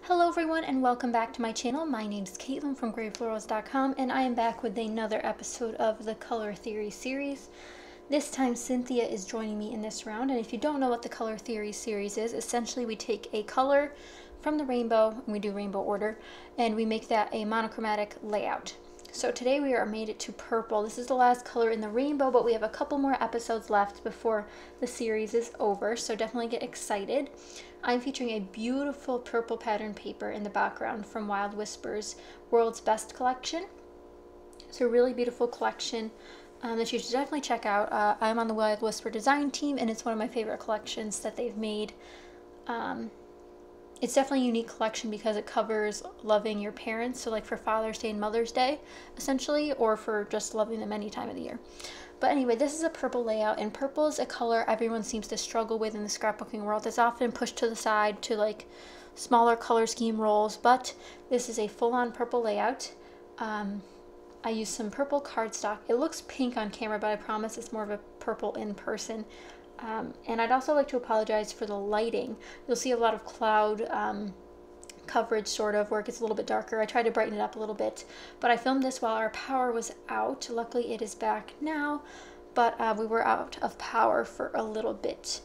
Hello everyone and welcome back to my channel. My name is Caitlin from Florals.com and I am back with another episode of the Color Theory series. This time Cynthia is joining me in this round, and if you don't know what the Color Theory series is, essentially we take a color from the rainbow, and we do rainbow order, and we make that a monochromatic layout. So today we are made it to purple. This is the last color in the rainbow, but we have a couple more episodes left before the series is over, so definitely get excited. I'm featuring a beautiful purple pattern paper in the background from Wild Whispers World's Best collection. It's a really beautiful collection that you should definitely check out. I'm on the Wild Whisper design team, and it's one of my favorite collections that they've made. It's definitely a unique collection because it covers loving your parents, so like for Father's Day and Mother's Day, essentially, or for just loving them any time of the year. But anyway, this is a purple layout, and purple is a color everyone seems to struggle with in the scrapbooking world. It's often pushed to the side to like smaller color scheme roles, but this is a full-on purple layout. I used some purple cardstock. It looks pink on camera, but I promise it's more of a purple in person. And I'd also like to apologize for the lighting. You'll see a lot of cloud coverage sort of where it gets a little bit darker. I tried to brighten it up a little bit, but I filmed this while our power was out. Luckily it is back now, but we were out of power for a little bit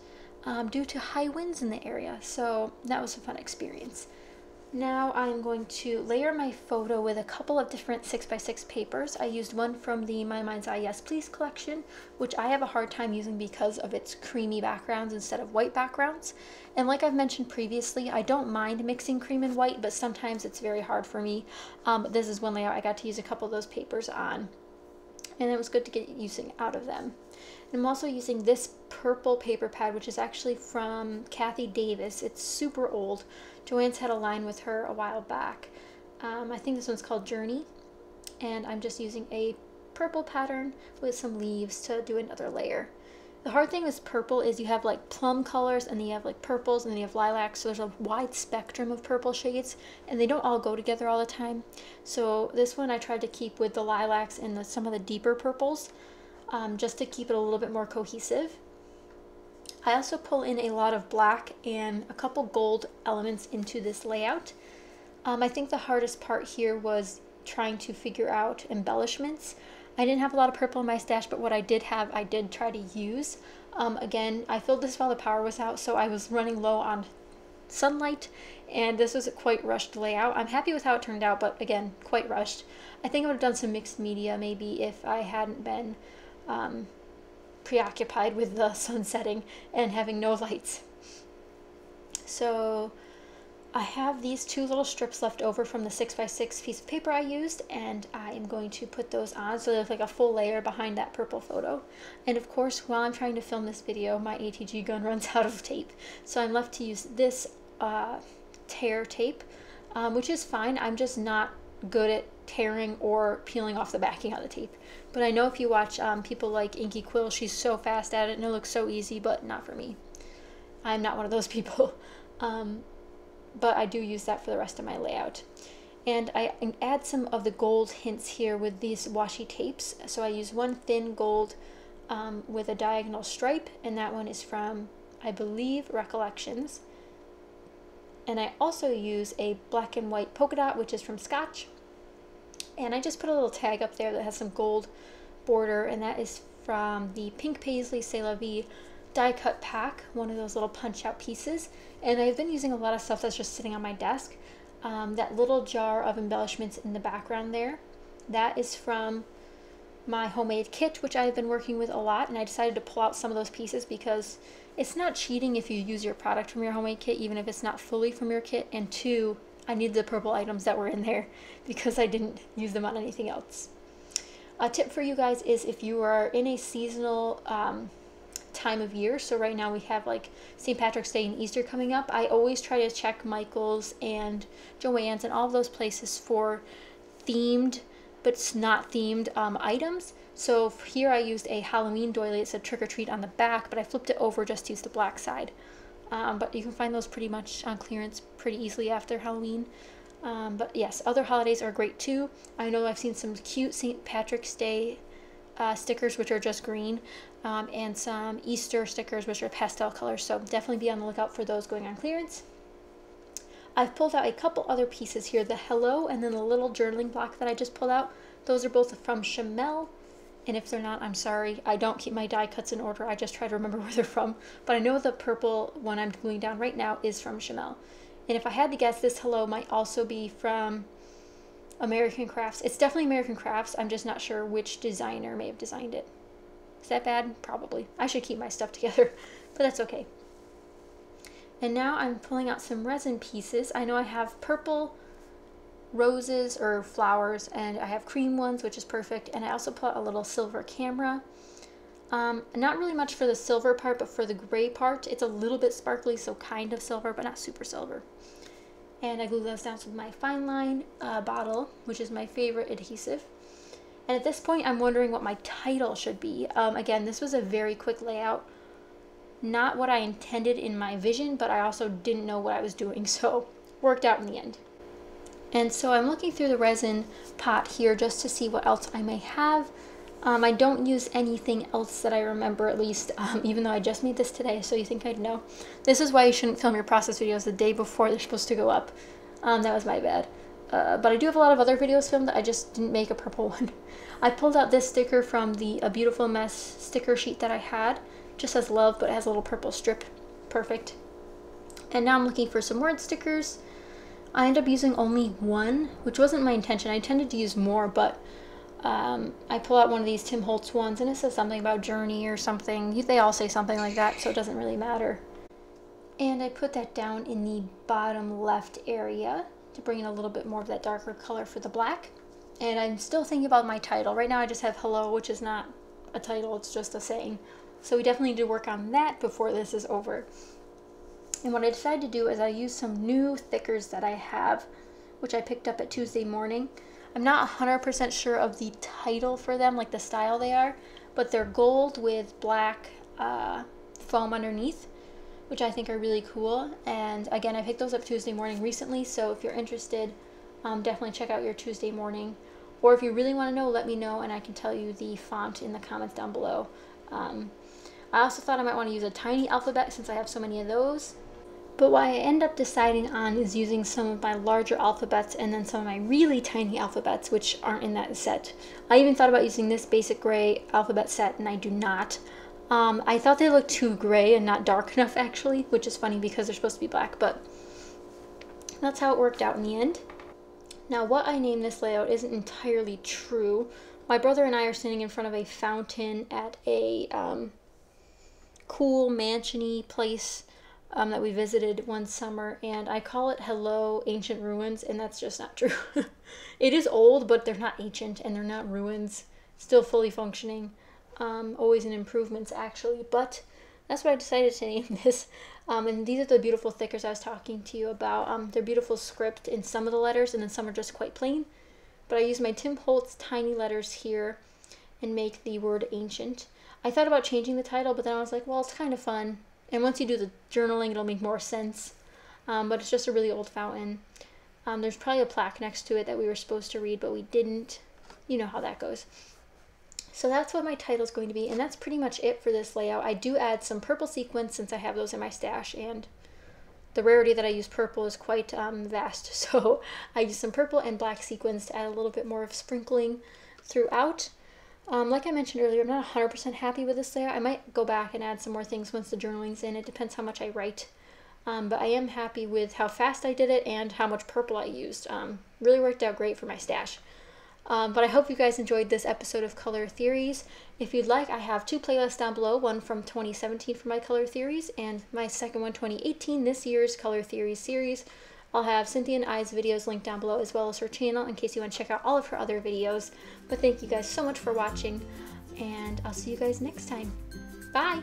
due to high winds in the area, so that was a fun experience. Now I'm going to layer my photo with a couple of different 6x6 papers. I used one from the My Mind's Eye Yes Please collection, which I have a hard time using because of its creamy backgrounds instead of white backgrounds. And like I've mentioned previously, I don't mind mixing cream and white, but sometimes it's very hard for me. This is one layout I got to use a couple of those papers on, and it was good to get using out of them. And I'm also using this purple paper pad, which is actually from Kathy Davis. It's super old. Joanne's had a line with her a while back. I think this one's called Journey, and I'm just using a purple pattern with some leaves to do another layer. The hard thing with purple is you have like plum colors, and then you have like purples, and then you have lilacs, so there's a wide spectrum of purple shades, and they don't all go together all the time. So this one I tried to keep with the lilacs and some of the deeper purples, just to keep it a little bit more cohesive. I also pull in a lot of black and a couple gold elements into this layout. I think the hardest part here was trying to figure out embellishments. I didn't have a lot of purple in my stash, but what I did have, I did try to use. Again, I filled this while the power was out, so I was running low on sunlight, and this was a quite rushed layout. I'm happy with how it turned out, but again, quite rushed. I think I would have done some mixed media maybe if I hadn't been preoccupied with the sun setting and having no lights. So I have these two little strips left over from the 6x6 piece of paper I used, and I am going to put those on so there's like a full layer behind that purple photo. And of course, while I'm trying to film this video, my ATG gun runs out of tape, so I'm left to use this tear tape, which is fine. I'm just not good at tearing or peeling off the backing of the tape. But I know if you watch people like Inky Quill, she's so fast at it and it looks so easy, but not for me. I'm not one of those people. But I do use that for the rest of my layout. And I add some of the gold hints here with these washi tapes. So I use one thin gold with a diagonal stripe, and that one is from, I believe, Recollections. And I also use a black and white polka dot, which is from Scotch. And I just put a little tag up there that has some gold border, and that is from the Pink Paisley C'est La Vie die cut pack, one of those little punch out pieces. And I've been using a lot of stuff that's just sitting on my desk. That little jar of embellishments in the background there, that is from my homemade kit, which I've been working with a lot, and I decided to pull out some of those pieces because it's not cheating if you use your product from your homemade kit, even if it's not fully from your kit. And two, I needed the purple items that were in there because I didn't use them on anything else. A tip for you guys is if you are in a seasonal time of year, so right now we have like St. Patrick's Day and Easter coming up, I always try to check Michael's and Joann's and all of those places for themed but not themed items. So here I used a Halloween doily. It said trick or treat on the back, but I flipped it over just to use the black side. But you can find those pretty much on clearance pretty easily after Halloween. But yes, other holidays are great too. I know I've seen some cute St. Patrick's Day stickers, which are just green, and some Easter stickers, which are pastel colors. So definitely be on the lookout for those going on clearance. I've pulled out a couple other pieces here, the hello and then the little journaling block that I just pulled out. Those are both from Chamel, and if they're not, I'm sorry. I don't keep my die cuts in order. I just try to remember where they're from. But I know the purple one I'm gluing down right now is from Chamel. And if I had to guess, this hello might also be from American Crafts. It's definitely American Crafts. I'm just not sure which designer may have designed it. Is that bad? Probably. I should keep my stuff together, but that's okay. And now I'm pulling out some resin pieces. I know I have purple roses or flowers, and I have cream ones, which is perfect. And I also put a little silver camera. Not really much for the silver part, but for the gray part, it's a little bit sparkly, so kind of silver, but not super silver. And I glue those down with my fine line bottle, which is my favorite adhesive. And at this point, I'm wondering what my title should be. Again, this was a very quick layout. Not what I intended in my vision, but I also didn't know what I was doing, so worked out in the end. And so I'm looking through the resin pot here just to see what else I may have. I don't use anything else that I remember, at least, even though I just made this today, so you think I'd know. This is why you shouldn't film your process videos the day before they're supposed to go up. That was my bad. But I do have a lot of other videos filmed. I just didn't make a purple one. I pulled out this sticker from the A Beautiful Mess sticker sheet that I had. Just says love, but it has a little purple strip. Perfect. And now I'm looking for some word stickers. I ended up using only one, which wasn't my intention. I intended to use more, but I pull out one of these Tim Holtz ones, and it says something about journey or something. They all say something like that, so it doesn't really matter. And I put that down in the bottom left area to bring in a little bit more of that darker color for the black. And I'm still thinking about my title. Right now I just have hello, which is not a title, it's just a saying. So we definitely need to work on that before this is over. And what I decided to do is I used some new thickers that I have, which I picked up at Tuesday morning. I'm not 100% sure of the title for them, like the style they are, but they're gold with black foam underneath, which I think are really cool. And again, I picked those up Tuesday morning recently, so if you're interested, definitely check out your Tuesday morning. Or if you really want to know, let me know and I can tell you the font in the comments down below. I also thought I might want to use a tiny alphabet since I have so many of those. But what I end up deciding on is using some of my larger alphabets and then some of my really tiny alphabets, which aren't in that set. I even thought about using this basic gray alphabet set, and I do not. I thought they looked too gray and not dark enough, actually, which is funny because they're supposed to be black, but that's how it worked out in the end. Now, what I named this layout isn't entirely true. My brother and I are sitting in front of a fountain at a cool mansion-y place that we visited one summer, and I call it Hello Ancient Ruins, and that's just not true. It is old, but they're not ancient and they're not ruins. Still fully functioning. Always in improvements, actually, but that's what I decided to name this. And these are the beautiful thickers I was talking to you about. They're beautiful script in some of the letters, and then some are just quite plain. But I use my Tim Holtz tiny letters here and make the word ancient. I thought about changing the title, but then I was like, well, it's kind of fun. And once you do the journaling, it'll make more sense. But it's just a really old fountain. There's probably a plaque next to it that we were supposed to read, but we didn't. You know how that goes. So that's what my title is going to be, and that's pretty much it for this layout. I do add some purple sequins since I have those in my stash, and the rarity that I use purple is quite vast. So I use some purple and black sequins to add a little bit more of sprinkling throughout. Like I mentioned earlier, I'm not 100% happy with this layout. I might go back and add some more things once the journaling's in. It depends how much I write. But I am happy with how fast I did it and how much purple I used. Really worked out great for my stash. But I hope you guys enjoyed this episode of Color Theories. If you'd like, I have two playlists down below, one from 2017 for my Color Theories, and my second one, 2018, this year's Color Theories series. I'll have Cynthia and I's videos linked down below, as well as her channel, in case you want to check out all of her other videos. But thank you guys so much for watching, and I'll see you guys next time. Bye!